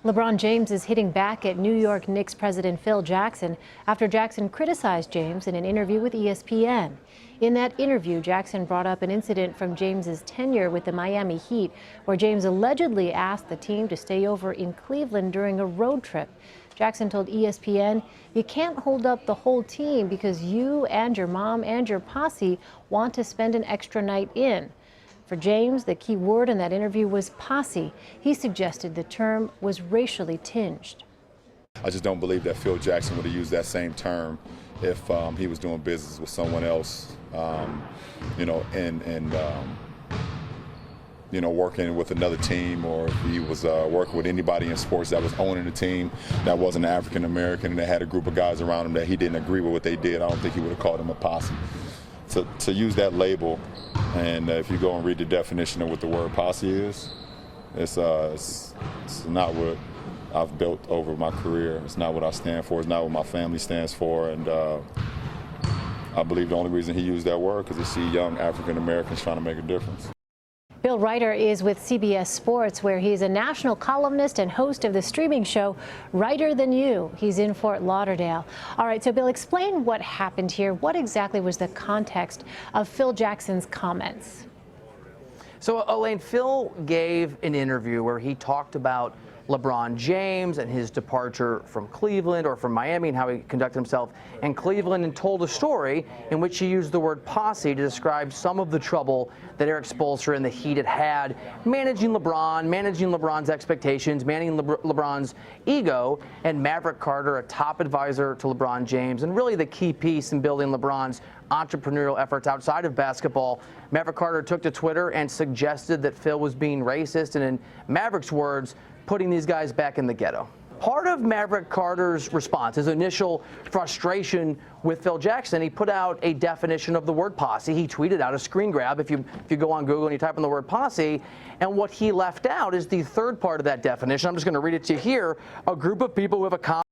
LeBron James is hitting back at New York Knicks president Phil Jackson after Jackson criticized James in an interview with ESPN. In that interview, Jackson brought up an incident from James's tenure with the Miami Heat, where James allegedly asked the team to stay over in Cleveland during a road trip. Jackson told ESPN, "You can't hold up the whole team because you and your mom and your posse want to spend an extra night in." For James, the key word in that interview was posse. He suggested the term was racially tinged. I just don't believe that Phil Jackson would have used that same term if he was doing business with someone else, working with another team, or if he was working with anybody in sports that was owning a team that wasn't African American and that had a group of guys around him that he didn't agree with what they did. I don't think he would have called him a posse. To use that label, and if you go and read the definition of what the word posse is, it's not what I've built over my career. It's not what I stand for. It's not what my family stands for. And I believe the only reason he used that word because he see young African Americans trying to make a difference. Bill Reiter is with CBS Sports, where he's a national columnist and host of the streaming show Reiter Than You. He's in Fort Lauderdale. All right, so Bill, explain what happened here. What exactly was the context of Phil Jackson's comments? So, Elaine, Phil gave an interview where he talked about LeBron James and his departure from Cleveland or from Miami and how he conducted himself in Cleveland, and told a story in which he used the word posse to describe some of the trouble that Erik Spoelstra and the Heat had managing LeBron, managing LeBron's expectations, managing LeBron's ego, and Maverick Carter, a top advisor to LeBron James, and really the key piece in building LeBron's entrepreneurial efforts outside of basketball. Maverick Carter took to Twitter and suggested that Phil was being racist, and in Maverick's words, putting these guys back in the ghetto. Part of Maverick Carter's response, his initial frustration with Phil Jackson, he put out a definition of the word posse. He tweeted out a screen grab if you go on Google and you type in the word posse, and what he left out is the third part of that definition. I'm just going to read it to you here. A group of people who have a common